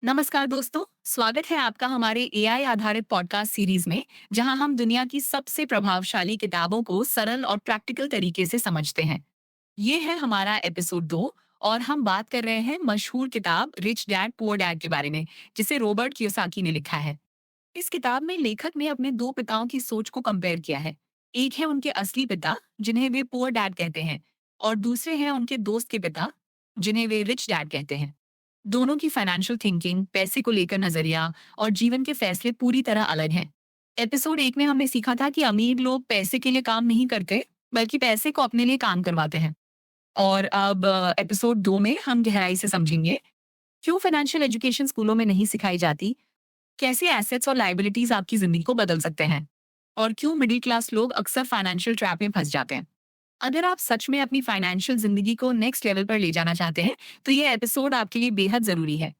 नमस्कार दोस्तों, स्वागत है आपका हमारे एआई आधारित पॉडकास्ट सीरीज में, जहां हम दुनिया की सबसे प्रभावशाली किताबों को सरल और प्रैक्टिकल तरीके से समझते हैं। ये है हमारा एपिसोड 2 और हम बात कर रहे हैं मशहूर किताब रिच डैड पुअर डैड के बारे में, जिसे रॉबर्ट कियोसाकी ने लिखा है। इस किताब में लेखक ने अपने दो पिताओं की सोच को कंपेयर किया है। एक है उनके असली पिता, जिन्हें वे पुअर डैड कहते हैं, और दूसरे हैं उनके दोस्त के पिता, जिन्हें वे रिच डैड कहते हैं। दोनों की फाइनेंशियल थिंकिंग, पैसे को लेकर नजरिया और जीवन के फैसले पूरी तरह अलग हैं। एपिसोड 1 में हमने सीखा था कि अमीर लोग पैसे के लिए काम नहीं करते, बल्कि पैसे को अपने लिए काम करवाते हैं। और अब एपिसोड 2 में हम गहराई से समझेंगे क्यों फाइनेंशियल एजुकेशन स्कूलों में नहीं सिखाई जाती, कैसे एसेट्स और लाइबिलिटीज आपकी जिंदगी को बदल सकते हैं, और क्यों मिडिल क्लास लोग अक्सर फाइनेंशियल ट्रैप में फंस जाते हैं। अगर आप सच में अपनी फाइनेंशियल जिंदगी को नेक्स्ट लेवल पर ले जाना चाहते हैं, तो ये एपिसोड आपके लिए बेहद जरूरी है।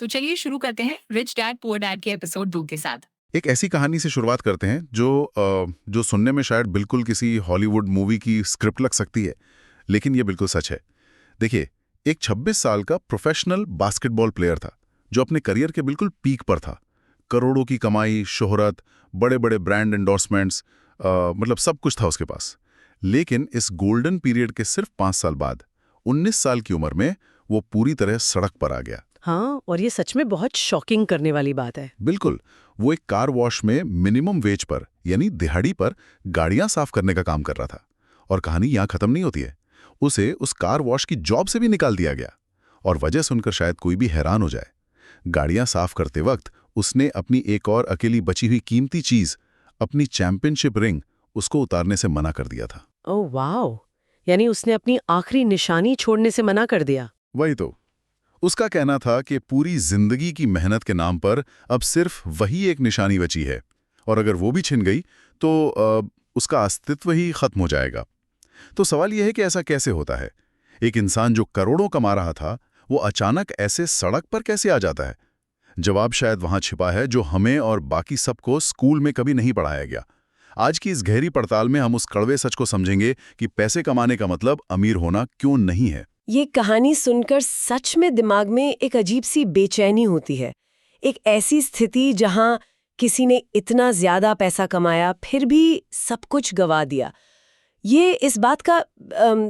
तो चलिए शुरू करते हैं रिच डैड पुअर डैड के एपिसोड 2 के साथ। एक ऐसी कहानी से शुरुआत करते हैं जो सुनने में शायद बिल्कुल किसी हॉलीवुड मूवी की स्क्रिप्ट लग सकती है, लेकिन ये बिल्कुल सच है। देखिए, एक 26 साल का प्रोफेशनल बास्केटबॉल प्लेयर था जो अपने करियर के बिल्कुल पीक पर था। करोड़ों की कमाई, शोहरत, बड़े बड़े ब्रांड एंडोर्समेंट्स, मतलब सब कुछ था उसके पास। लेकिन इस गोल्डन पीरियड के सिर्फ 5 साल बाद 19 साल की उम्र में वो पूरी तरह सड़क पर आ गया। हाँ, और ये सच में बहुत शॉकिंग करने वाली बात है। बिल्कुल। वो एक कार वॉश में मिनिमम वेज पर यानी दिहाड़ी पर गाड़ियां साफ करने का काम कर रहा था। और कहानी यहां खत्म नहीं होती है। उसे उस कार वॉश की जॉब से भी निकाल दिया गया। और वजह सुनकर शायद कोई भी हैरान हो जाए। गाड़ियां साफ करते वक्त उसने अपनी एक और अकेली बची हुई कीमती चीज, अपनी चैंपियनशिप रिंग, उसको उतारने से मना कर दिया था। Oh wow! यानी उसने अपनी आखिरी निशानी छोड़ने से मना कर दिया। वही तो। उसका कहना था कि पूरी जिंदगी की मेहनत के नाम पर अब सिर्फ वही एक निशानी बची है, और अगर वो भी छिन गई तो उसका अस्तित्व ही खत्म हो जाएगा। तो सवाल यह है कि ऐसा कैसे होता है? एक इंसान जो करोड़ों कमा रहा था, वो अचानक ऐसे सड़क पर कैसे आ जाता है? जवाब शायद वहां छिपा है जो हमें और बाकी सबको स्कूल में कभी नहीं पढ़ाया गया। आज की इस गहरी पड़ताल में हम उस कड़वे सच को समझेंगे कि पैसे कमाने का मतलब अमीर होना क्यों नहीं है। ये कहानी सुनकर सच में दिमाग में एक अजीब सी बेचैनी होती है। एक ऐसी स्थिति जहां किसी ने इतना ज्यादा पैसा कमाया फिर भी सब कुछ गवा दिया। ये इस बात का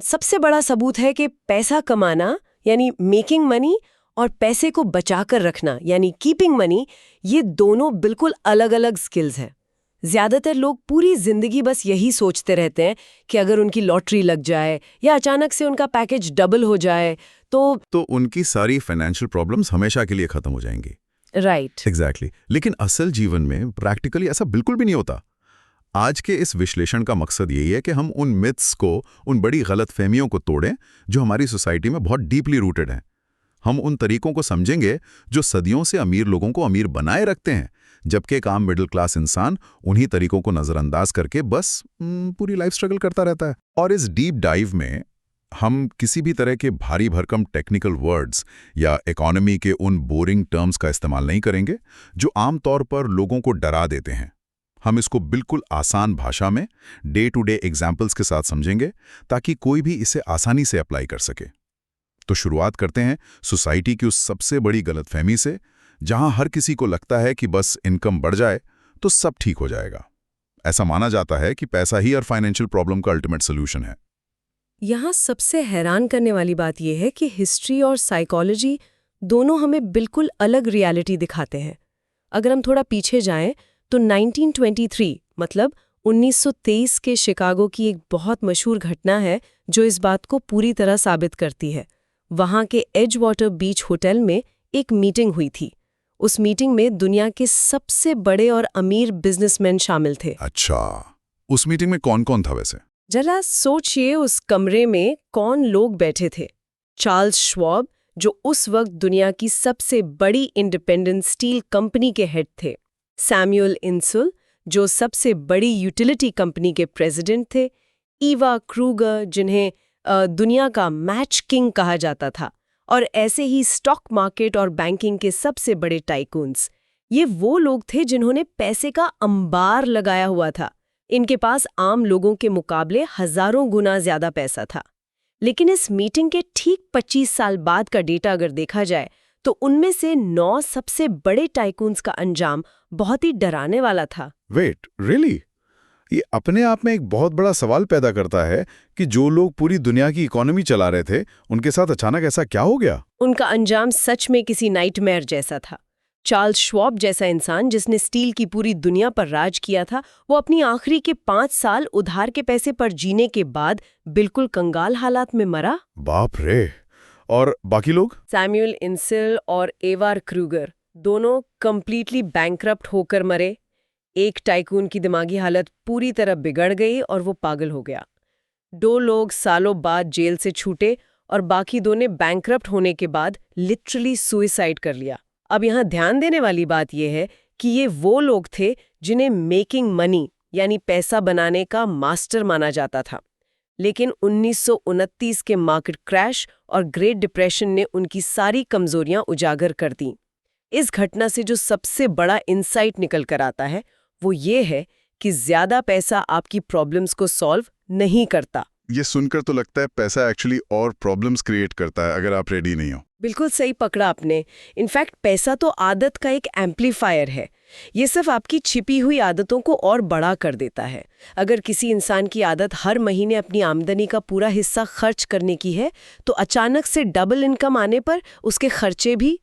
सबसे बड़ा सबूत है कि पैसा कमाना यानी मेकिंग मनी और पैसे को बचाकर रखना यानी कीपिंग मनी, ये दोनों बिल्कुल अलग-अलग स्किल्स हैं। ज्यादातर लोग पूरी जिंदगी बस यही सोचते रहते हैं कि अगर उनकी लॉटरी लग जाए या अचानक से उनका पैकेज डबल हो जाए तो उनकी सारी फाइनेंशियल प्रॉब्लम्स हमेशा के लिए खत्म हो जाएंगी। राइट। एग्जैक्टली। लेकिन असल जीवन में प्रैक्टिकली ऐसा बिल्कुल भी नहीं होता। आज के इस विश्लेषण का मकसद यही है कि हम उन मिथ्स को, उन बड़ी गलतफहमियों को तोड़ें जो हमारी सोसाइटी में बहुत डीपली रूटेड हैं। हम उन तरीकों को समझेंगे जो सदियों से अमीर लोगों को अमीर बनाए रखते हैं, जबकि एक आम मिडिल क्लास इंसान उन्हीं तरीकों को नजरअंदाज करके बस पूरी लाइफ स्ट्रगल करता रहता है। और इस डीप डाइव में हम किसी भी तरह के भारी भरकम टेक्निकल वर्ड्स या इकोनॉमी के उन बोरिंग टर्म्स का इस्तेमाल नहीं करेंगे जो आमतौर पर लोगों को डरा देते हैं। हम इसको बिल्कुल आसान भाषा में डे टू डे एग्जाम्पल्स के साथ समझेंगे ताकि कोई भी इसे आसानी से अप्लाई कर सके। तो शुरुआत करते हैं सोसाइटी की उस सबसे बड़ी गलतफहमी से, जहां हर किसी को लगता है कि बस इनकम बढ़ जाए तो सब ठीक हो जाएगा। ऐसा माना जाता है कि पैसा ही हर फाइनेंशियल प्रॉब्लम का अल्टीमेट सोल्यूशन है। यहाँ सबसे हैरान करने वाली बात यह है कि हिस्ट्री और साइकोलॉजी दोनों हमें बिल्कुल अलग रियलिटी दिखाते हैं। अगर हम थोड़ा पीछे जाएं तो 1923 मतलब 1923 के शिकागो की एक बहुत मशहूर घटना है जो इस बात को पूरी तरह साबित करती है। वहाँ के एजवाटर बीच होटल में एक मीटिंग हुई थी। उस मीटिंग में दुनिया के सबसे बड़े और अमीर बिजनेसमैन शामिल थे। अच्छा, उस मीटिंग में कौन कौन था वैसे? जरा सोचिए उस कमरे में कौन लोग बैठे थे। चार्ल्स श्वाब, जो उस वक्त दुनिया की सबसे बड़ी इंडिपेंडेंट स्टील कंपनी के हेड थे। सैमुअल इंसुल, जो सबसे बड़ी यूटिलिटी कंपनी के प्रेसिडेंट थे। ईवा क्रूगर, जिन्हें दुनिया का मैच किंग कहा जाता था। और ऐसे ही स्टॉक मार्केट और बैंकिंग के सबसे बड़े टाइकून्स। ये वो लोग थे जिन्होंने पैसे का अंबार लगाया हुआ था। इनके पास आम लोगों के मुकाबले हजारों गुना ज्यादा पैसा था। लेकिन इस मीटिंग के ठीक 25 साल बाद का डेटा अगर देखा जाए तो उनमें से 9 सबसे बड़े टाइकून्स का अंजाम बहुत ही डराने वाला था। Wait, really? ये अपने आप में एक बहुत बड़ा सवाल पैदा करता है कि जो लोग पूरी दुनिया की इकोनॉमी चला रहे थे, उनके साथ अचानक ऐसा क्या हो गया? उनका अंजाम सच में किसी नाइटमेयर जैसा था। चार्ल्स श्वाब जैसा इंसान जिसने स्टील की पूरी दुनिया पर राज किया था, वो अपनी आखिरी के 5 साल उधार के पैसे पर जीने के बाद बिल्कुल कंगाल हालात में मरा। बाप रे! और बाकी लोग? सैमुअल इंसिल और एवार क्रूगर दोनों कंप्लीटली बैंकरप्ट होकर मरे। एक टाइकून की दिमागी हालत पूरी तरह बिगड़ गई और वो पागल हो गया। 2 लोग सालों बाद जेल से छूटे और बाकी 2 ने बैंकरप्ट होने के बाद लिटरली सुसाइड कर लिया। अब यहाँ ध्यान देने वाली बात यह है कि ये वो लोग थे जिन्हें मेकिंग मनी यानी पैसा बनाने का मास्टर माना जाता था। लेकिन 1929 के मार्केट क्रैश और ग्रेट डिप्रेशन ने उनकी सारी कमजोरियां उजागर कर दी। इस घटना से जो सबसे बड़ा इंसाइट निकल कर आता है वो ये है कि ज्यादा पैसा आपकी प्रॉब्लम्स को सॉल्व नहीं करता। ये सुनकर तो लगता है पैसा एक्चुअली और प्रॉब्लम्स क्रिएट करता है अगर आप रेडी नहीं हो। बिल्कुल सही पकड़ा आपने। इनफैक्ट पैसा तो आदत का एक एम्पलीफायर है। ये सिर्फ आपकी छिपी हुई आदतों को और बड़ा कर देता है। अगर किसी इंसान की आदत हर महीने अपनी आमदनी का पूरा हिस्सा खर्च करने की है, तो अचानक से डबल इनकम आने पर उसके खर्चे भी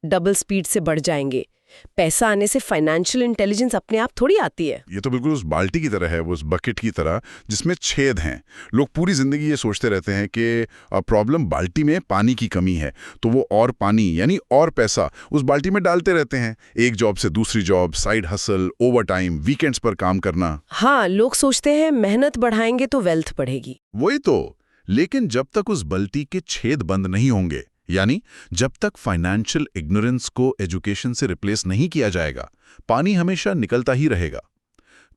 डबल स्पीड से बढ़ जाएंगे। पैसा आने से फाइनेंशियल इंटेलिजेंस अपने आप थोड़ी आती है। ये तो बिल्कुल उस बाल्टी की तरह है, वो उस बकेट की तरह जिसमें छेद हैं। लोग पूरी जिंदगी ये सोचते रहते हैं कि प्रॉब्लम बाल्टी में पानी की कमी है, तो वो और पानी यानी और पैसा उस बाल्टी में डालते रहते हैं। एक जॉब से दूसरी job, side hustle, over time, weekends पर काम करना। हाँ, लोग सोचते हैं मेहनत बढ़ाएंगे तो वेल्थ बढ़ेगी। वही तो। लेकिन जब तक उस बाल्टी के छेद बंद नहीं होंगे, यानी जब तक फाइनेंशियल इग्नोरेंस को एजुकेशन से रिप्लेस नहीं किया जाएगा, पानी हमेशा निकलता ही रहेगा।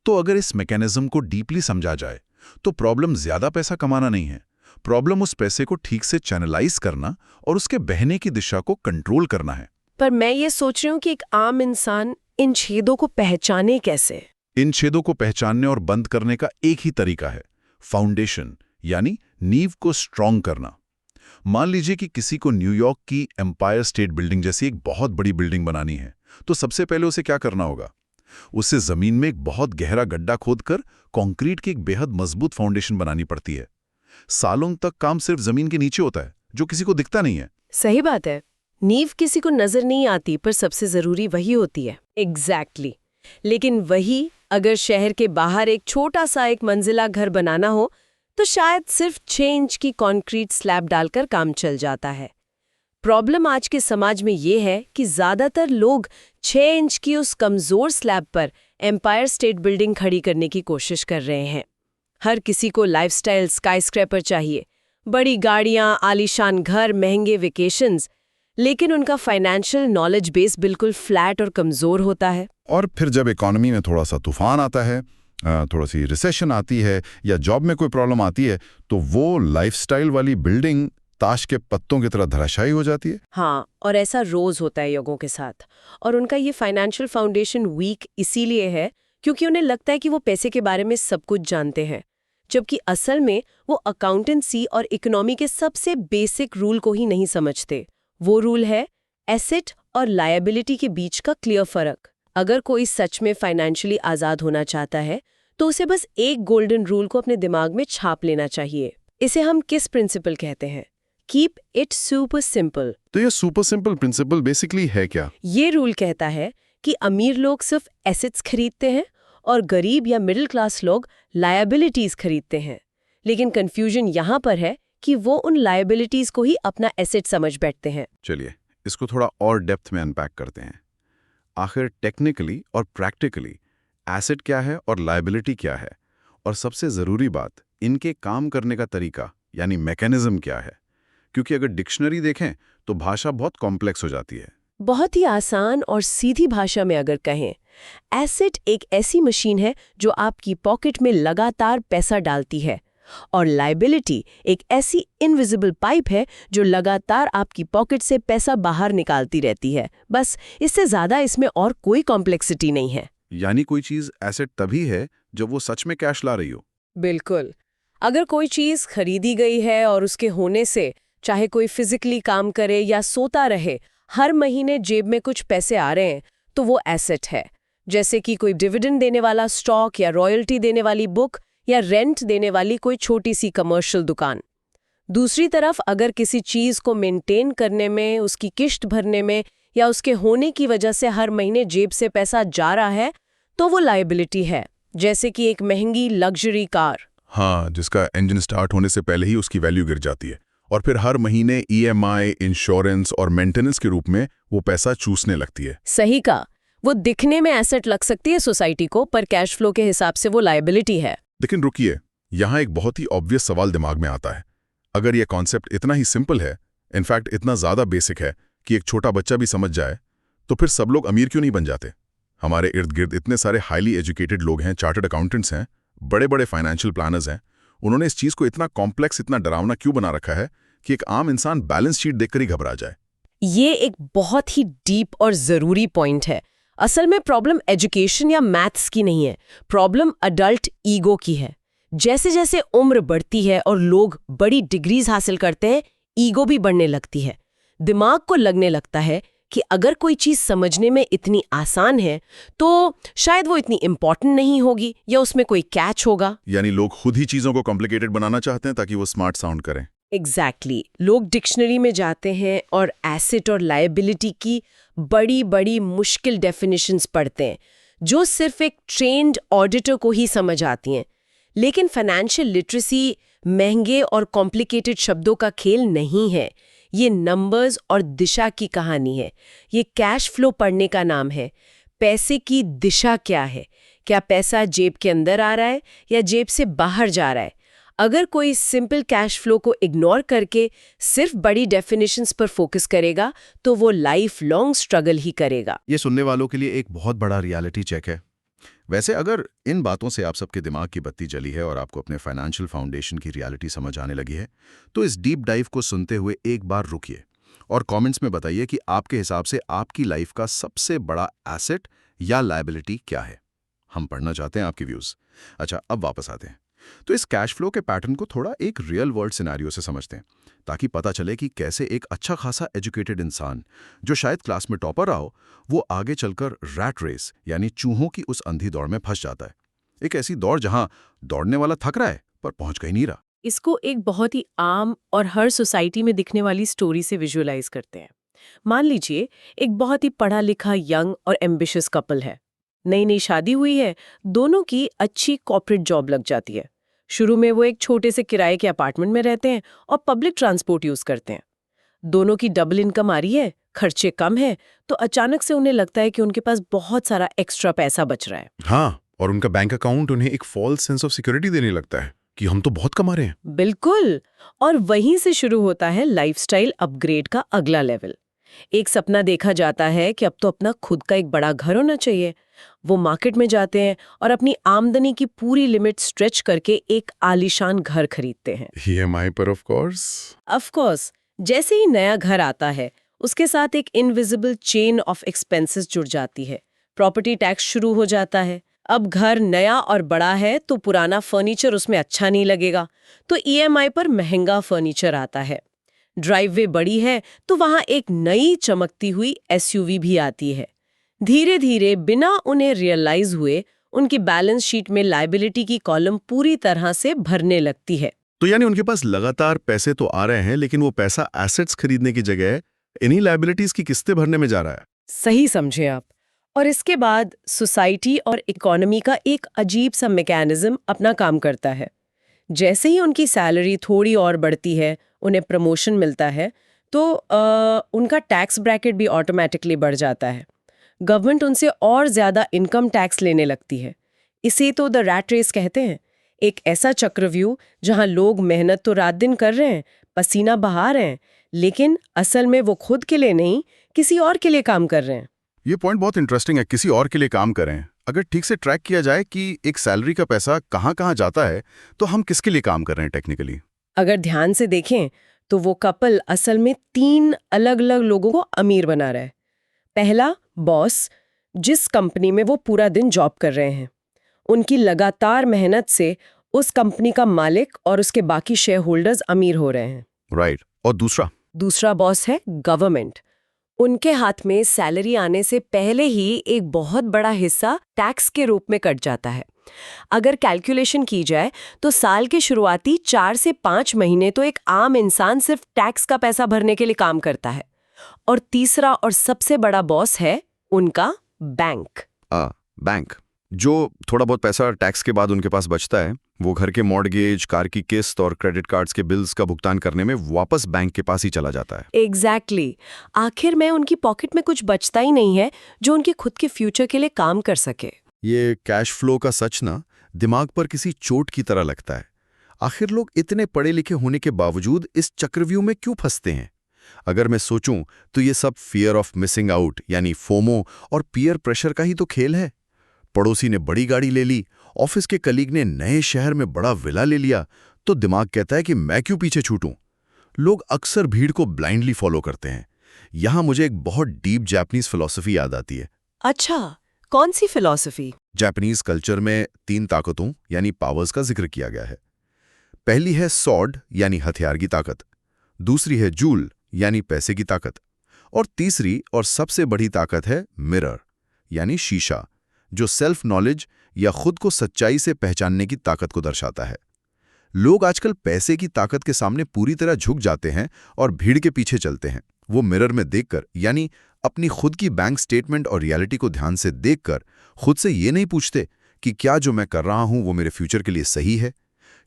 तो अगर इस मैकेनिज्म को डीपली समझा जाए तो प्रॉब्लम ज्यादा पैसा कमाना नहीं है। प्रॉब्लम उस पैसे को ठीक से चैनलाइज करना और उसके बहने की दिशा को कंट्रोल करना है। पर मैं ये सोच रही हूँ कि एक आम इंसान इन छेदों को पहचाने कैसे? इन छेदों को पहचानने और बंद करने का एक ही तरीका है, फाउंडेशन यानी नींव को स्ट्रॉन्ग करना। मान लीजिए कि किसी को न्यूयॉर्क की एम्पायर स्टेट बिल्डिंग जैसी एक बहुत बड़ी बिल्डिंग बनानी है, तो सबसे पहले उसे क्या करना होगा? उसे जमीन में एक बहुत गहरा गड्ढा खोदकर कंक्रीट की एक बेहद मजबूत फाउंडेशन बनानी पड़ती है। सालों तक काम सिर्फ जमीन के नीचे होता है, जो किसी को दिखता नहीं है। सही बात है। नींव किसी को नजर नहीं आती, पर सबसे जरूरी वही होती है। एग्जैक्टली। लेकिन वही अगर शहर के बाहर एक छोटा सा एक मंजिला घर बनाना हो, तो शायद सिर्फ 6 इंच की कंक्रीट स्लैब डालकर काम चल जाता है। प्रॉब्लम आज के समाज में ये है कि ज्यादातर लोग 6 इंच की उस कमजोर स्लैब पर एम्पायर स्टेट बिल्डिंग खड़ी करने की कोशिश कर रहे हैं। हर किसी को लाइफस्टाइल स्काईस्क्रैपर चाहिए, बड़ी गाड़ियां, आलीशान घर, महंगे वेकेशंस, लेकिन उनका फाइनेंशियल नॉलेज बेस बिल्कुल फ्लैट और कमजोर होता है। और फिर जब इकोनॉमी में थोड़ा सा तूफान आता है, थोड़ा सी रिसेशन आती है या जॉब में कोई प्रॉब्लम आती है, तो वो लाइफस्टाइल वाली बिल्डिंग ताश के पत्तों की तरह धराशायी हो जाती है। हाँ, और ऐसा रोज होता है लोगों के साथ। और उनका ये फाइनेंशियल फाउंडेशन वीक इसीलिए है क्योंकि उन्हें लगता है कि वो पैसे के बारे में सब कुछ जानते हैं, जबकि असल में वो अकाउंटेंसी और इकोनॉमी के सबसे बेसिक रूल को ही नहीं समझते। वो रूल है एसेट और लायबिलिटी के बीच का क्लियर फर्क। अगर कोई सच में फाइनेंशियली आजाद होना चाहता है, तो उसे बस एक गोल्डन रूल को अपने दिमाग में छाप लेना चाहिए। इसे हम किस प्रिंसिपल कहते हैं? Keep it super simple. तो ये सुपर सिंपल प्रिंसिपल बेसिकली है क्या? ये रूल कहता है कि अमीर लोग सिर्फ एसेट्स खरीदते हैं और गरीब या मिडिल क्लास लोग लायबिलिटीज खरीदते हैं। लेकिन कंफ्यूजन यहाँ पर है कि वो उन लायबिलिटीज को ही अपना एसेट समझ बैठते हैं। चलिए इसको थोड़ा और डेप्थ में अनपैक करते हैं। आखिर टेक्निकली और प्रैक्टिकली एसेट क्या है और लायबिलिटी क्या है, और सबसे ज़रूरी बात, इनके काम करने का तरीका यानी मैकेनिज्म क्या है? क्योंकि अगर डिक्शनरी देखें तो भाषा बहुत कॉम्प्लेक्स हो जाती है। बहुत ही आसान और सीधी भाषा में अगर कहें, एसेट एक ऐसी मशीन है जो आपकी पॉकेट में लगातार पैसा डालती है, और लायबिलिटी एक ऐसी इनविजिबल पाइप है जो लगातार आपकी पॉकेट से पैसा बाहर निकालती रहती है। बस इससे ज्यादा इसमें और कोई कॉम्प्लेक्सिटी नहीं है। यानी कोई चीज़ एसेट तभी है जब वो सच में कैश ला रही हो। बिल्कुल। अगर कोई चीज खरीदी गई है और उसके होने से, चाहे कोई फिजिकली काम करे या सोता रहे, हर महीने जेब में कुछ पैसे आ रहे हैं तो वो एसेट है, जैसे कि कोई डिविडेंड देने वाला स्टॉक या रॉयल्टी देने वाली बुक या रेंट देने वाली कोई छोटी सी कमर्शियल दुकान। दूसरी तरफ अगर किसी चीज को मेंटेन करने में, उसकी किश्त भरने में या उसके होने की वजह से हर महीने जेब से पैसा जा रहा है तो वो लायबिलिटी है, जैसे कि एक महंगी लग्जरी कार। हाँ, जिसका इंजन स्टार्ट होने से पहले ही उसकी वैल्यू गिर जाती है और फिर हर महीने ईएमआई, इंश्योरेंस और मेंटेनेंस के रूप में वो पैसा चूसने लगती है। सही कहा, वो दिखने में एसेट लग सकती है सोसाइटी को, पर कैश फ्लो के हिसाब से वो लायबिलिटी है। लेकिन रुकिए, यहाँ एक बहुत ही ऑब्वियस सवाल दिमाग में आता है। अगर ये कॉन्सेप्ट इतना ही सिंपल है, इनफैक्ट इतना ज़्यादा बेसिक है कि एक छोटा बच्चा भी समझ जाए, तो फिर सब लोग अमीर क्यों नहीं बन जाते? हमारे इर्द गिर्द इतने सारे हाईली एजुकेटेड लोग हैं, चार्टर्ड अकाउंटेंट्स हैं, बड़े बड़े फाइनेंशियल प्लानर्स हैं। उन्होंने इस चीज़ को इतना कॉम्प्लेक्स, इतना डरावना क्यों बना रखा है कि एक आम इंसान बैलेंस शीट देखकर ही घबरा जाए? ये एक बहुत ही डीप और ज़रूरी पॉइंट है। असल में प्रॉब्लम एजुकेशन या मैथ्स की नहीं है, प्रॉब्लम अडल्ट ईगो की है। जैसे जैसे उम्र बढ़ती है और लोग बड़ी डिग्रीज हासिल करते हैं, ईगो भी बढ़ने लगती है। दिमाग को लगने लगता है कि अगर कोई चीज़ समझने में इतनी आसान है तो शायद वो इतनी इम्पॉर्टेंट नहीं होगी या उसमें कोई कैच होगा। यानी लोग खुद ही चीज़ों को कॉम्प्लिकेटेड बनाना चाहते हैं ताकि वो स्मार्ट साउंड करें। एग्जैक्टली लोग डिक्शनरी में जाते हैं और एसेट और लायबिलिटी की बड़ी बड़ी मुश्किल डेफिनेशंस पढ़ते हैं जो सिर्फ एक ट्रेन्ड ऑडिटर को ही समझ आती हैं। लेकिन फाइनेंशियल लिटरेसी महंगे और कॉम्प्लिकेटेड शब्दों का खेल नहीं है। ये नंबर्स और दिशा की कहानी है। ये कैश फ्लो पढ़ने का नाम है। पैसे की दिशा क्या है? क्या पैसा जेब के अंदर आ रहा है या जेब से बाहर जा रहा है? अगर कोई सिंपल कैश फ्लो को इग्नोर करके सिर्फ बड़ी डेफिनेशंस पर फोकस करेगा तो वो लाइफ लॉन्ग स्ट्रगल ही करेगा। ये सुनने वालों के लिए एक बहुत बड़ा रियलिटी चेक है। वैसे अगर इन बातों से आप सबके दिमाग की बत्ती जली है और आपको अपने फाइनेंशियल फाउंडेशन की रियलिटी समझ आने लगी है, तो इस डीप डाइव को सुनते हुए एक बार रुकिए और कमेंट्स में बताइए कि आपके हिसाब से आपकी लाइफ का सबसे बड़ा एसेट या लायबिलिटी क्या है। हम पढ़ना चाहते हैं आपके व्यूज। अच्छा, अब वापस आते हैं तो इस कैश फ्लो के पैटर्न को थोड़ा एक रियल वर्ल्ड सिनेरियो से समझते हैं, ताकि पता चले कि कैसे एक अच्छा खासा एजुकेटेड इंसान जो शायद क्लास में टॉपर रहा हो, वो आगे चलकर रैट रेस यानी चूहों की उस अंधी दौड़ में फंस जाता है। एक ऐसी दौड़ जहां दौड़ने वाला थक रहा है पर पहुंच कहीं नहीं रहा। इसको एक बहुत ही आम और हर सोसाइटी में दिखने वाली स्टोरी से विजुअलाइज करते हैं। मान लीजिए एक बहुत ही पढ़ा लिखा यंग और एम्बिशियस कपल है। नई नई शादी हुई है, दोनों की अच्छी कॉर्पोरेट जॉब लग जाती है। शुरू में वो एक छोटे से किराए के अपार्टमेंट में रहते हैं और पब्लिक ट्रांसपोर्ट यूज करते हैं। दोनों की डबल इनकम आ रही है, खर्चे कम है, तो अचानक से उन्हें लगता है कि उनके पास बहुत सारा एक्स्ट्रा पैसा बच रहा है। हाँ, और उनका बैंक अकाउंट उन्हें एक फॉल्स सेंस ऑफ सिक्योरिटी देने लगता है कि हम तो बहुत कमा रहे हैं। बिल्कुल, और वहीं से शुरू होता है लाइफस्टाइल अपग्रेड का अगला लेवल। एक सपना देखा जाता है कि अब तो अपना खुद का एक बड़ा घर होना चाहिए। वो मार्केट में जाते हैं और अपनी आमदनी की पूरी लिमिट स्ट्रेच करके एक आलीशान घर खरीदते हैं। ईएमआई पर ऑफ कोर्स। जैसे ही नया घर आता है, उसके साथ एक इनविजिबल चेन ऑफ एक्सपेंसेस जुड़ जाती है। प्रॉपर्टी टैक्स शुरू हो जाता है। अब घर नया और बड़ा है तो पुराना फर्नीचर उसमें अच्छा नहीं लगेगा, तो ईएमआई पर महंगा फर्नीचर आता है। ड्राइववे बड़ी है तो वहां एक नई चमकती हुई एसयूवी भी आती है। धीरे धीरे बिना उन्हें रियलाइज हुए उनकी बैलेंस शीट में लायबिलिटी की कॉलम पूरी तरह से भरने लगती है। तो यानी उनके पास लगातार पैसे तो आ रहे हैं, लेकिन वो पैसा एसेट्स खरीदने की जगह इन्हीं लायबिलिटीज की किस्तें भरने में जा रहा है। सही समझे आप। और इसके बाद सोसाइटी और इकोनॉमी का एक अजीब सा मैकेनिज्म अपना काम करता है। जैसे ही उनकी सैलरी थोड़ी और बढ़ती है, उन्हें प्रमोशन मिलता है, तो उनका टैक्स ब्रैकेट भी ऑटोमेटिकली बढ़ जाता है। गवर्नमेंट उनसे और ज्यादा इनकम टैक्स लेने लगती है। इसे तो द रैट रेस कहते हैं। एक ऐसा चक्रव्यूह जहां लोग मेहनत तो रात दिन कर रहे हैं, पसीना बहा रहे हैं, लेकिन असल में वो खुद के लिए नहीं, किसी और के लिए काम कर रहे हैं। ये पॉइंट बहुत इंटरेस्टिंग है, किसी और के लिए काम करें। अगर ठीक से ट्रैक किया जाए कि एक सैलरी का पैसा कहाँ कहाँ जाता है, तो हम किसके लिए काम कर रहे हैं टेक्निकली? अगर ध्यान से देखें तो वो कपल असल में 3 अलग अलग लोगों को अमीर बना रहा है। पहला, बॉस, जिस कंपनी में वो पूरा दिन जॉब कर रहे हैं। उनकी लगातार मेहनत से उस कंपनी का मालिक और उसके बाकी शेयर होल्डर्स अमीर हो रहे हैं। राइट। और दूसरा बॉस है गवर्नमेंट। उनके हाथ में सैलरी आने से पहले ही एक बहुत बड़ा हिस्सा टैक्स के रूप में कट जाता है। अगर कैलकुलेशन की जाए तो साल के शुरुआती 4 से 5 महीने तो एक आम इंसान सिर्फ टैक्स का पैसा भरने के लिए काम करता है। और तीसरा और सबसे बड़ा बॉस है उनका बैंक। बैंक। जो थोड़ा बहुत पैसा टैक्स के बाद उनके पास बचता है वो घर के मॉर्गेज, कार की किस्त और क्रेडिट कार्ड्स के बिल्स का भुगतान करने में वापस बैंक के पास ही चला जाता है। एग्जैक्टली। आखिर में उनकी पॉकेट में कुछ बचता ही नहीं है जो उनके खुद के फ्यूचर के लिए काम कर सके। ये कैश फ्लो का सच ना दिमाग पर किसी चोट की तरह लगता है। आखिर लोग इतने पढ़े लिखे होने के बावजूद इस चक्रव्यूह में क्यों फंसते हैं? अगर मैं सोचूं तो ये सब फियर ऑफ मिसिंग आउट यानी फोमो और पीयर प्रेशर का ही तो खेल है। पड़ोसी ने बड़ी गाड़ी ले ली, ऑफिस के कलीग ने नए शहर में बड़ा विला ले लिया, तो दिमाग कहता है कि मैं क्यों पीछे छूटूं? लोग अक्सर भीड़ को ब्लाइंडली फॉलो करते हैं। यहां मुझे एक बहुत डीप जापानीज फिलॉसफी याद आती है। अच्छा, कौन सी फिलॉसफी? जापानीज कल्चर में 3 ताकतों यानी पावर्स का जिक्र किया गया है। पहली है सॉर्ड यानी हथियार की ताकत, दूसरी है जूल यानी पैसे की ताकत, और तीसरी और सबसे बड़ी ताकत है मिरर यानी शीशा, जो सेल्फ नॉलेज या खुद को सच्चाई से पहचानने की ताकत को दर्शाता है। लोग आजकल पैसे की ताकत के सामने पूरी तरह झुक जाते हैं और भीड़ के पीछे चलते हैं। वो मिरर में देखकर यानी अपनी खुद की बैंक स्टेटमेंट और रियलिटी को ध्यान से देखकर खुद से ये नहीं पूछते कि क्या जो मैं कर रहा हूं वो मेरे फ्यूचर के लिए सही है,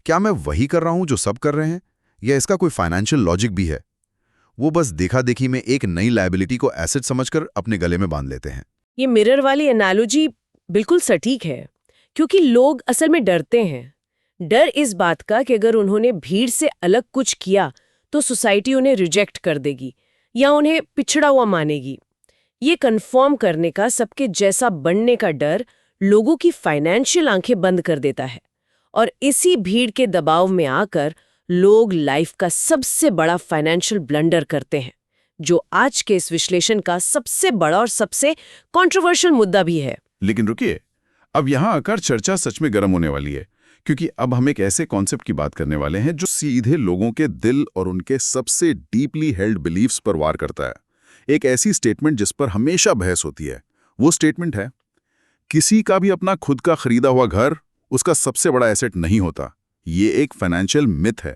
क्या मैं वही कर रहा हूं जो सब कर रहे हैं, या इसका कोई फाइनेंशियल लॉजिक भी है। वो बस देखा देखी में एक नई लायबिलिटी को एसेट समझकर अपने गले में बांध लेते हैं। ये मिरर वाली एनालॉजी बिल्कुल सटीक है, क्योंकि लोग असल में डरते हैं। डर इस बात का कि अगर उन्होंने भीड़ से अलग कुछ किया तो सोसाइटी उन्हें रिजेक्ट कर देगी या उन्हें पिछड़ा हुआ मानेगी। ये कन्फर्म करने का, सबके जैसा बनने का डर लोगों की फाइनेंशियल आंखें बंद कर देता है, और इसी भीड़ के दबाव में आकर लोग लाइफ का सबसे बड़ा फाइनेंशियल ब्लंडर करते हैं, जो आज के इस विश्लेषण का सबसे बड़ा और सबसे कंट्रोवर्शियल मुद्दा भी है। लेकिन रुकिए, अब यहाँ आकर चर्चा सच में गर्म होने वाली है, क्योंकि अब हम एक ऐसे कॉन्सेप्ट की बात करने वाले हैं जो सीधे लोगों के दिल और उनके सबसे डीपली हेल्ड बिलीफ्स पर वार करता है। एक ऐसी स्टेटमेंट जिस पर हमेशा बहस होती है। वो स्टेटमेंट है, किसी का भी अपना खुद का खरीदा हुआ घर उसका सबसे बड़ा एसेट नहीं होता। ये एक फाइनेंशियल मिथ है।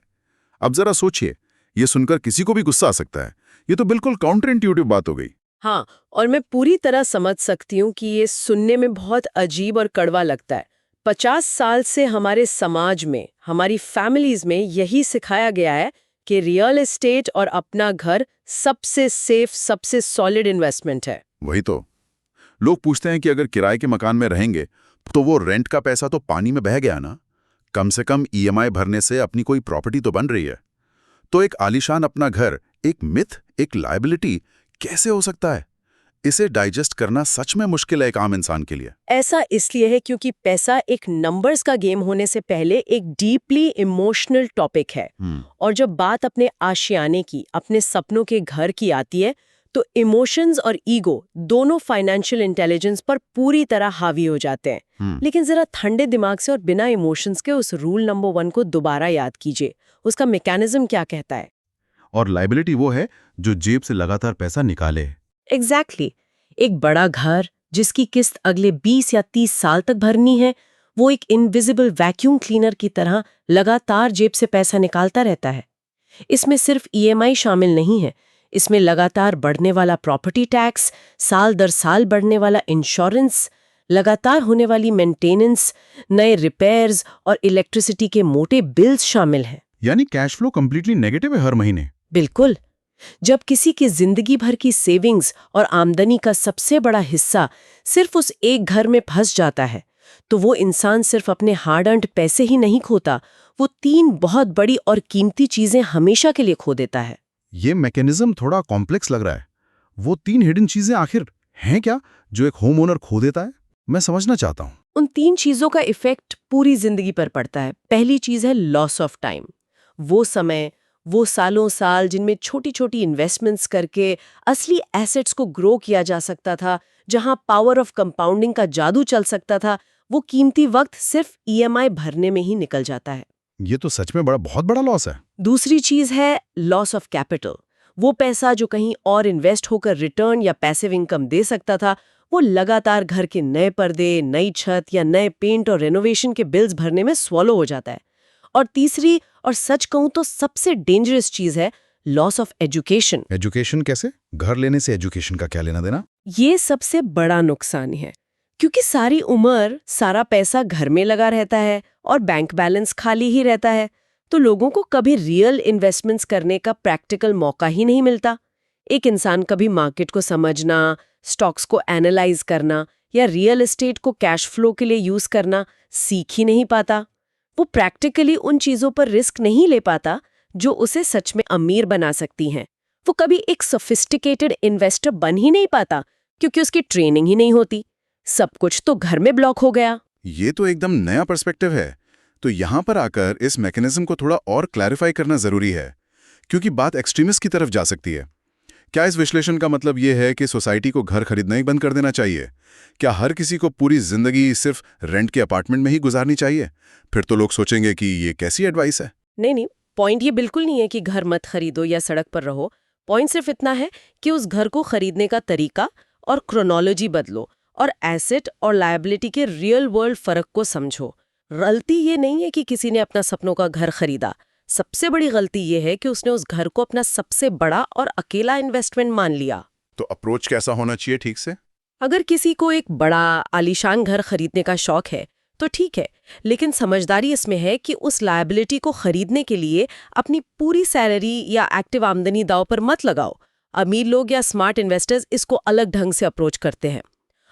अब जरा सोचिए, ये सुनकर किसी को भी गुस्सा आ सकता है। ये तो बिल्कुल काउंटर इंट्यूटिव बात हो गई। हाँ, और मैं पूरी तरह समझ सकती हूँ कि ये सुनने में बहुत अजीब और कड़वा लगता है। 50 साल से हमारे समाज में, हमारी फैमिलीज में यही सिखाया गया है कि रियल एस्टेट और अपना घर सबसे सेफ, सबसे सॉलिड इन्वेस्टमेंट है। वही तो। लोग पूछते हैं कि अगर किराए के मकान में रहेंगे तो वो रेंट का पैसा तो पानी में बह गया ना, कम से कम ईएमआई भरने से अपनी कोई प्रॉपर्टी तो बन रही है। तो एक आलीशान अपना घर एक मिथ, एक लायबिलिटी कैसे हो सकता है? इसे डाइजेस्ट करना सच में मुश्किल है एक आम इंसान के लिए। ऐसा इसलिए है क्योंकि पैसा एक नंबर्स का गेम होने से पहले एक डीपली इमोशनल टॉपिक है। और जब बात अपने आशियाने की, अपने सपनों के घर की आती है, तो इमोशंस और ईगो दोनों फाइनेंशियल इंटेलिजेंस पर पूरी तरह हावी हो जाते हैं। लेकिन जरा ठंडे दिमाग से और बिना इमोशंस के उस रूल नंबर 1 को दोबारा याद कीजिए। उसका मैकेनिज्म क्या कहता है? और लायबिलिटी वो है जो जेब से लगातार पैसा निकाले। एग्जैक्टली। एक बड़ा घर जिसकी किस्त अगले 20 या 30 साल तक भरनी है, वो एक इनविजिबल वैक्यूम क्लीनर की तरह लगातार जेब से पैसा निकालता रहता है। इसमें सिर्फ ईएमआई शामिल नहीं है, इसमें लगातार बढ़ने वाला प्रॉपर्टी टैक्स, साल दर साल बढ़ने वाला इंश्योरेंस, लगातार होने वाली मेंटेनेंस, नए रिपेयर्स और इलेक्ट्रिसिटी के मोटे बिल्स शामिल हैं। यानी कैश फ्लो कंप्लीटली नेगेटिव है हर महीने। बिल्कुल। जब किसी की जिंदगी भर की सेविंग्स और आमदनी का सबसे बड़ा हिस्सा सिर्फ उस एक घर में फंस जाता है, तो वो इंसान सिर्फ अपने हार्ड अर्न्ड पैसे ही नहीं खोता, वो 3 बहुत बड़ी और कीमती चीजें हमेशा के लिए खो देता है। ये मैकेनिज्म थोड़ा कॉम्प्लेक्स लग रहा है। वो 3 हिडन चीजें आखिर हैं क्या जो एक होम ओनर खो देता है? मैं समझना चाहता हूँ। उन 3 चीजों का इफेक्ट पूरी जिंदगी पर पड़ता है। पहली चीज है लॉस ऑफ टाइम। वो समय, वो सालों साल जिनमें छोटी छोटी इन्वेस्टमेंट्स करके असली एसेट्स को ग्रो किया जा सकता था, जहां पावर ऑफ कंपाउंडिंग का जादू चल सकता था, वो कीमती वक्त सिर्फ ईएमआई भरने में ही निकल जाता है। ये तो सच में बहुत बड़ा लॉस है। दूसरी चीज है लॉस ऑफ कैपिटल। वो पैसा जो कहीं और इन्वेस्ट होकर रिटर्न या पैसिव इनकम दे सकता था, वो लगातार घर के नए पर्दे, नई छत या नए पेंट और रेनोवेशन के बिल्स भरने में स्वॉलो हो जाता है। और तीसरी, और सच कहूं तो सबसे डेंजरस चीज है लॉस ऑफ एजुकेशन। एजुकेशन कैसे? घर लेने से एजुकेशन का क्या लेना देना? ये सबसे बड़ा नुकसान है, क्योंकि सारी उम्र सारा पैसा घर में लगा रहता है और बैंक बैलेंस खाली ही रहता है, तो लोगों को कभी रियल इन्वेस्टमेंट्स करने का प्रैक्टिकल मौका ही नहीं मिलता। एक इंसान कभी मार्केट को समझना, स्टॉक्स को एनालाइज करना या रियल एस्टेट को कैश फ्लो के लिए यूज करना सीख ही नहीं पाता। वो प्रैक्टिकली उन चीजों पर रिस्क नहीं ले पाता जो उसे सच में अमीर बना सकती हैं। वो कभी एक सोफिस्टिकेटेड इन्वेस्टर बन ही नहीं पाता, क्योंकि उसकी ट्रेनिंग ही नहीं होती। सब कुछ तो घर में ब्लॉक हो गया। ये तो एकदम नया पर्सपेक्टिव है। तो यहाँ पर आकर इस मैकेनिज्म को थोड़ा और क्लैरिफाई करना जरूरी है, क्योंकि बात एक्सट्रीमिस्ट की तरफ जा सकती है। क्या इस विश्लेषण का मतलब ये है कि सोसाइटी को घर खरीदना ही बंद कर देना चाहिए? क्या हर किसी को पूरी जिंदगी सिर्फ रेंट के अपार्टमेंट में ही गुजारनी चाहिए? फिर तो लोग सोचेंगे कि ये कैसी एडवाइस है। नहीं, पॉइंट ये बिल्कुल नहीं है कि घर मत खरीदो या सड़क पर रहो। पॉइंट सिर्फ इतना है कि उस घर को खरीदने का तरीका और क्रोनोलॉजी बदलो और एसेट और लायबिलिटी के रियल वर्ल्ड फर्क को समझो। गलती ये नहीं है कि किसी ने अपना सपनों का घर खरीदा। सबसे बड़ी गलती ये है कि उसने उस घर को अपना सबसे बड़ा और अकेला इन्वेस्टमेंट मान लिया। तो अप्रोच कैसा होना चाहिए ठीक से? अगर किसी को एक बड़ा आलीशान घर खरीदने का शौक है तो ठीक है, लेकिन समझदारी इसमें है कि उस लायबिलिटी को खरीदने के लिए अपनी पूरी सैलरी या एक्टिव आमदनी दांव पर मत लगाओ। अमीर लोग या स्मार्ट इन्वेस्टर्स इसको अलग ढंग से अप्रोच करते हैं।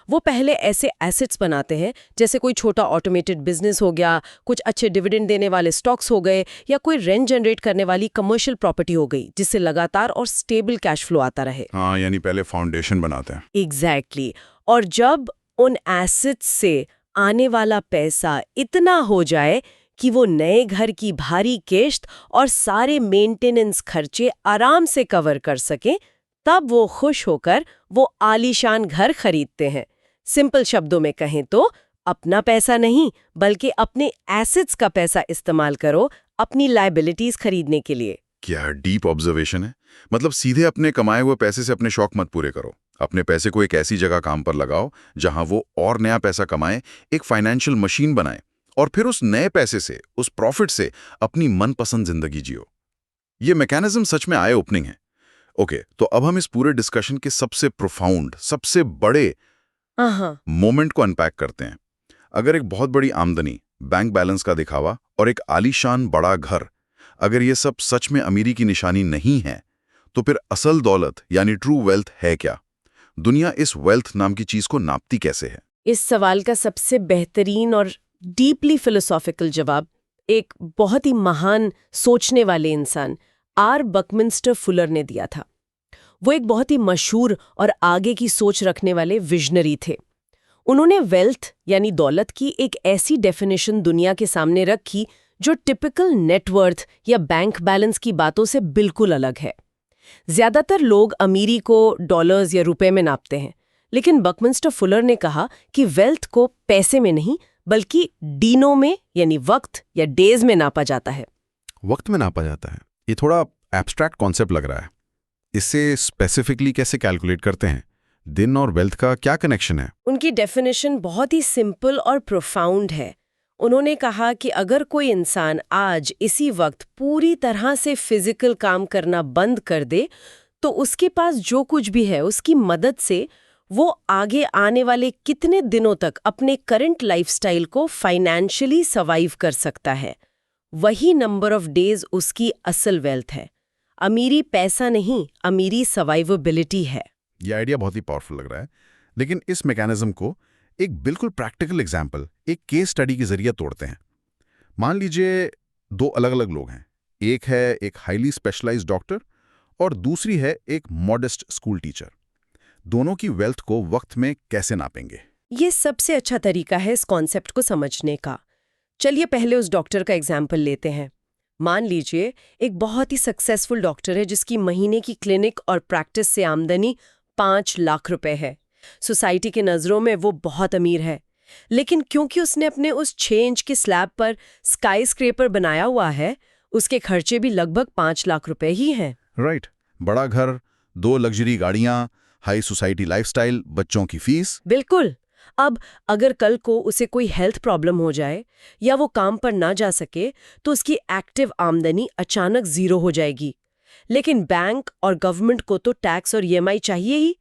वो पहले ऐसे एसेट्स बनाते हैं, जैसे कोई छोटा ऑटोमेटेड बिजनेस हो गया, कुछ अच्छे डिविडेंड देने वाले स्टॉक्स हो गए, या कोई रेंट जनरेट करने वाली कमर्शियल प्रॉपर्टी हो गई, जिससे लगातार और स्टेबल कैश फ्लो आता रहे। हाँ, यानी पहले फाउंडेशन बनाते हैं। एग्जैक्टली। और जब उन एसेट्स से आने वाला पैसा इतना हो जाए कि वो नए घर की भारी किश्त और सारे मेंटेनेंस खर्चे आराम से कवर कर सकें, तब वो खुश होकर वो आलीशान घर खरीदते हैं। सिंपल शब्दों में कहें तो अपना पैसा नहीं, बल्कि अपने एसेट्स का पैसा इस्तेमाल करो अपनी लायबिलिटीज खरीदने के लिए। क्या डीप ऑब्जर्वेशन है। मतलब सीधे अपने कमाए हुए पैसे से अपने शौक मत पूरे करो। अपने पैसे को एक ऐसी जगह काम पर लगाओ जहां वो और नया पैसा कमाए, एक फाइनेंशियल मशीन बनाए, और फिर उस नए पैसे से, उस प्रॉफिट से अपनी मनपसंद जिंदगी जियो। ये मैकेनिज्म सच में आई ओपनिंग है। ओके, तो अब हम इस पूरे डिस्कशन के सबसे प्रोफाउंड, सबसे बड़े मोमेंट को अनपैक करते हैं। अगर एक बहुत बड़ी आमदनी, बैंक बैलेंस का दिखावा और एक आलीशान बड़ा घर, अगर ये सब सच में अमीरी की निशानी नहीं है, तो फिर असल दौलत यानी ट्रू वेल्थ है क्या? दुनिया इस वेल्थ नाम की चीज को नापती कैसे है? इस सवाल का सबसे बेहतरीन और डीपली फिलोसॉफिकल जवाब एक बहुत ही महान सोचने वाले इंसान आर बकमिंस्टर फुलर ने दिया था। वो एक बहुत ही मशहूर और आगे की सोच रखने वाले विजनरी थे। उन्होंने वेल्थ यानी दौलत की एक ऐसी डेफिनेशन दुनिया के सामने रखी जो टिपिकल नेटवर्थ या बैंक बैलेंस की बातों से बिल्कुल अलग है। ज्यादातर लोग अमीरी को डॉलर्स या रुपए में नापते हैं, लेकिन बकमिंस्टर फुलर ने कहा कि वेल्थ को पैसे में नहीं बल्कि डीनो में यानी वक्त या डेज में नापा जाता है। वक्त में नापा जाता है, ये थोड़ा एब्स्ट्रैक्ट कॉन्सेप्ट लग रहा है। इससे स्पेसिफिकली कैसे कैलकुलेट करते हैं? दिन और वेल्थ का क्या कनेक्शन है? उनकी डेफिनेशन बहुत ही सिंपल और प्रोफाउंड है। उन्होंने कहा कि अगर कोई इंसान आज इसी वक्त पूरी तरह से फिजिकल काम करना बंद कर दे, तो उसके पास जो कुछ भी है उसकी मदद से वो आगे आने वाले कितने दिनों तक अपने करंट लाइफस्टाइल को फाइनेंशियली सर्वाइव कर सकता है। वही नंबर ऑफ डेज उसकी असल वेल्थ है। अमीरी पैसा नहीं, अमीरी सर्वाइवेबिलिटी है। यह आइडिया बहुत ही पावरफुल लग रहा है, लेकिन इस मैकेनिज्म को एक बिल्कुल प्रैक्टिकल एग्जाम्पल, एक केस स्टडी के जरिए तोड़ते हैं। मान लीजिए दो अलग अलग लोग हैं। एक है एक हाईली स्पेशलाइज्ड डॉक्टर और दूसरी है एक मॉडेस्ट स्कूल टीचर। दोनों की वेल्थ को वक्त में कैसे नापेंगे? ये सबसे अच्छा तरीका है इस कॉन्सेप्ट को समझने का। चलिए पहले उस डॉक्टर का एग्जाम्पल लेते हैं। मान लीजिए एक बहुत ही सक्सेसफुल डॉक्टर है जिसकी महीने की क्लिनिक और प्रैक्टिस से आमदनी 5 लाख रुपए है। सोसाइटी के नज़रों में वो बहुत अमीर है, लेकिन क्योंकि उसने अपने उस 6 इंच के स्लैब पर स्काई स्क्रेपर बनाया हुआ है, उसके खर्चे भी लगभग 5 लाख रुपए ही हैं। राइट। बड़ा घर, 2 लग्जरी गाड़ियां, हाई सोसाइटी लाइफस्टाइल, बच्चों की फीस। बिल्कुल। अब अगर कल को उसे कोई हेल्थ प्रॉब्लम हो जाए या वो काम पर ना जा सके तो उसकी एक्टिव आमदनी अचानक जीरो हो जाएगी। लेकिन बैंक और गवर्नमेंट को तो टैक्स और ईएमआई चाहिए ही।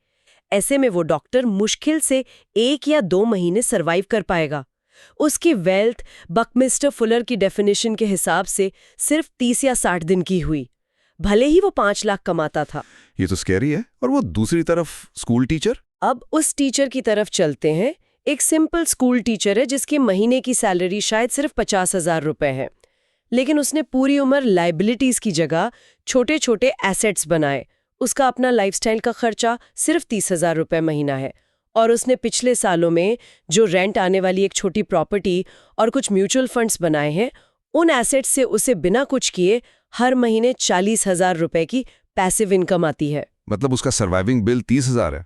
ऐसे में वो डॉक्टर मुश्किल से 1 या 2 महीने सरवाइव कर पाएगा। उसकी वेल्थ बकमिस्टर फुलर की डेफिनेशन के हिसाब से सिर्फ 30 या 60 दिन की हुई, भले ही वो 5 लाख कमाता था। ये तो स्कैरी है। और वो दूसरी तरफ स्कूल टीचर। अब उस टीचर की तरफ चलते हैं। एक सिंपल स्कूल टीचर है जिसकी महीने की सैलरी शायद सिर्फ 50,000 रुपए है, लेकिन उसने पूरी उम्र लाइबिलिटीज की जगह छोटे छोटे एसेट्स बनाए। उसका अपना लाइफस्टाइल का खर्चा सिर्फ 30,000 रुपए महीना है, और उसने पिछले सालों में जो रेंट आने वाली एक छोटी प्रॉपर्टी और कुछ म्यूचुअल फंड्स बनाए हैं, उन एसेट्स से उसे बिना कुछ किए हर महीने 40,000 रुपए की पैसिव इनकम आती है। मतलब उसका सर्वाइविंग बिल 30,000 है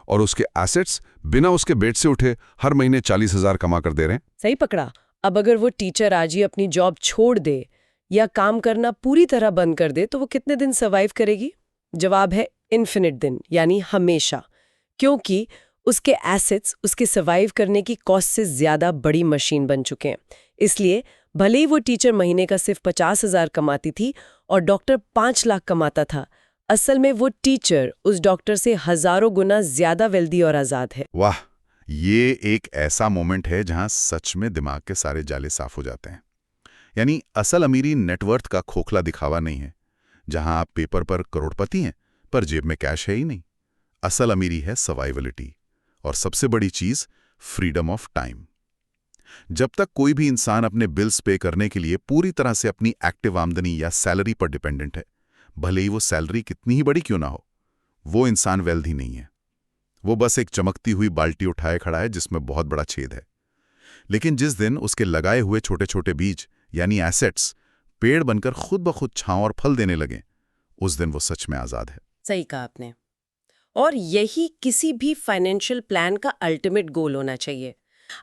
और उसके एसेट्स बिना उसके बेड से उठे हर महीने 40,000 कमा कर दे रहे हैं। सही पकड़ा। अब अगर वो टीचर आज ही अपनी जॉब छोड़ दे या काम करना पूरी तरह बंद कर दे तो वो कितने दिन सर्वाइव करेगी? जवाब है इन्फिनिट दिन, यानी हमेशा, क्योंकि उसके एसेट्स उसके सर्वाइव करने की कॉस्ट से ज्यादा बड़ी मशीन बन चुके हैं। इसलिए भले ही वो टीचर महीने का सिर्फ 50,000 कमाती थी और डॉक्टर 5 लाख कमाता था, असल में वो टीचर उस डॉक्टर से हजारों गुना ज्यादा वेल्दी और आजाद है। वाह, ये एक ऐसा मोमेंट है जहां सच में दिमाग के सारे जाले साफ हो जाते हैं। यानी असल अमीरी नेटवर्थ का खोखला दिखावा नहीं है, जहां आप पेपर पर करोड़पति हैं पर जेब में कैश है ही नहीं। असल अमीरी है सर्वाइवलिटी, और सबसे बड़ी चीज फ्रीडम ऑफ टाइम। जब तक कोई भी इंसान अपने बिल्स पे करने के लिए पूरी तरह से अपनी एक्टिव आमदनी या सैलरी पर डिपेंडेंट है, भले ही वो सैलरी कितनी ही बड़ी क्यों ना हो, वो इंसान वेल्दी नहीं है। वो बस एक चमकती हुई बाल्टी उठाए खड़ा है जिसमें बहुत बड़ा छेद है। लेकिन जिस दिन उसके लगाए हुए छोटे छोटे बीज यानी एसेट्स पेड़ बनकर खुद ब खुद छांव और फल देने लगे, उस दिन वो सच में आजाद है। सही कहा आपने। और यही किसी भी फाइनेंशियल प्लान का अल्टीमेट गोल होना चाहिए।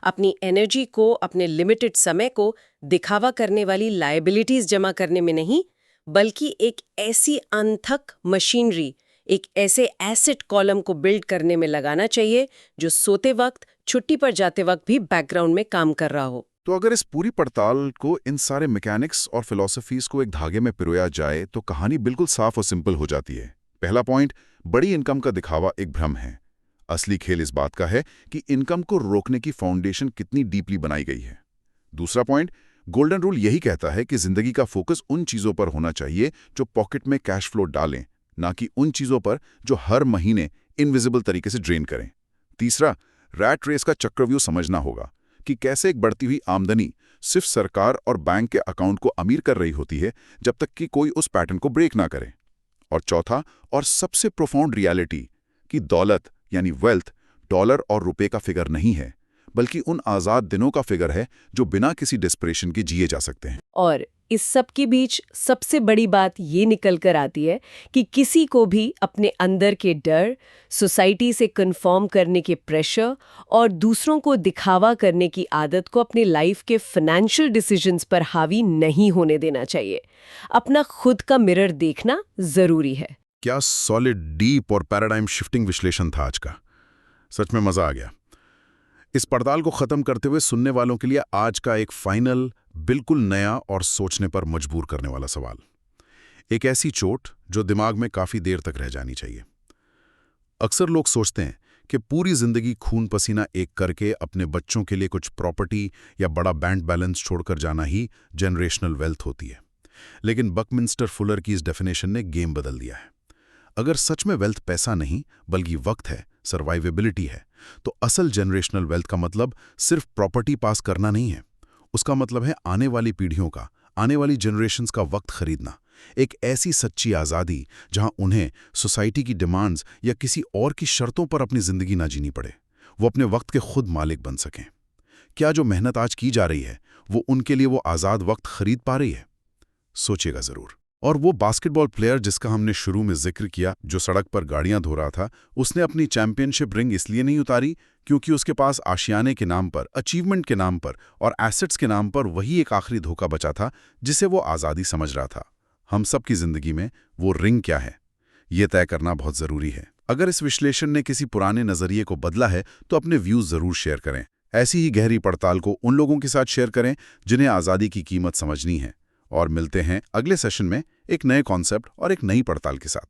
अपनी एनर्जी को, अपने लिमिटेड समय को दिखावा करने वाली लायबिलिटीज जमा करने में नहीं, बल्कि एक ऐसी अनथक मशीनरी, एक ऐसे एसेट कॉलम को बिल्ड करने में लगाना चाहिए जो सोते वक्त, छुट्टी पर जाते वक्त भी बैकग्राउंड में काम कर रहा हो। तो अगर इस पूरी पड़ताल को, इन सारे मैकेनिक्स और फिलॉसफीज को एक धागे में पिरोया जाए तो कहानी बिल्कुल साफ और सिंपल हो जाती है। पहला पॉइंट, बड़ी इनकम का दिखावा एक भ्रम है। असली खेल इस बात का है कि इनकम को रोकने की फाउंडेशन कितनी डीपली बनाई गई है। दूसरा पॉइंट, गोल्डन रूल यही कहता है कि जिंदगी का फोकस उन चीजों पर होना चाहिए जो पॉकेट में कैश फ्लो डालें, ना कि उन चीजों पर जो हर महीने इनविजिबल तरीके से ड्रेन करें। तीसरा, रैट रेस का चक्रव्यूह समझना होगा कि कैसे एक बढ़ती हुई आमदनी सिर्फ सरकार और बैंक के अकाउंट को अमीर कर रही होती है जब तक कि कोई उस पैटर्न को ब्रेक ना करे। और चौथा और सबसे प्रोफाउंड रियलिटी कि दौलत यानी वेल्थ डॉलर और रुपए का फिगर नहीं है, बल्कि उन आजाद दिनों का फिगर है जो बिना किसी डिस्परेशन के जिए जा सकते हैं। और इस सब के बीच सबसे बड़ी बात ये निकल कर आती है कि किसी को भी अपने अंदर के डर, सोसाइटी से कन्फर्म करने के प्रेशर और दूसरों को दिखावा करने की आदत को अपने लाइफ के फाइनेंशियल डिसीजंस पर हावी नहीं होने देना चाहिए। अपना खुद का मिरर देखना जरूरी है। क्या सॉलिड, डीप और पैराडाइम शिफ्टिंग विश्लेषण था आज का। सच में मजा आ गया। इस पड़ताल को खत्म करते हुए सुनने वालों के लिए आज का एक फाइनल, बिल्कुल नया और सोचने पर मजबूर करने वाला सवाल। एक ऐसी चोट जो दिमाग में काफी देर तक रह जानी चाहिए। अक्सर लोग सोचते हैं कि पूरी जिंदगी खून पसीना एक करके अपने बच्चों के लिए कुछ प्रॉपर्टी या बड़ा बैंक बैलेंस छोड़कर जाना ही जनरेशनल वेल्थ होती है। लेकिन बकमिंस्टर फुलर की इस डेफिनेशन ने गेम बदल दिया है। अगर सच में वेल्थ पैसा नहीं बल्कि वक्त है, सर्वाइवेबिलिटी है, तो असल जनरेशनल वेल्थ का मतलब सिर्फ प्रॉपर्टी पास करना नहीं है। उसका मतलब है आने वाली पीढ़ियों का, आने वाली जनरेशन्स का वक्त खरीदना। एक ऐसी सच्ची आज़ादी जहां उन्हें सोसाइटी की डिमांड्स या किसी और की शर्तों पर अपनी जिंदगी ना जीनी पड़े। वो अपने वक्त के खुद मालिक बन सकें। क्या जो मेहनत आज की जा रही है वो उनके लिए वो आज़ाद वक्त खरीद पा रही है? सोचिएगा जरूर। और वो बास्केटबॉल प्लेयर जिसका हमने शुरू में जिक्र किया, जो सड़क पर गाड़ियां धो रहा था, उसने अपनी चैंपियनशिप रिंग इसलिए नहीं उतारी क्योंकि उसके पास आशियाने के नाम पर, अचीवमेंट के नाम पर और एसेट्स के नाम पर वही एक आखिरी धोखा बचा था जिसे वो आज़ादी समझ रहा था। हम सब की जिंदगी में वो रिंग क्या है? ये तय करना बहुत ज़रूरी है। अगर इस विश्लेषण ने किसी पुराने नज़रिए को बदला है तो अपने व्यूज़ ज़रूर शेयर करें। ऐसी ही गहरी पड़ताल को उन लोगों के साथ शेयर करें जिन्हें आज़ादी की कीमत समझनी है। और मिलते हैं अगले सेशन में एक नए कॉन्सेप्ट और एक नई पड़ताल के साथ।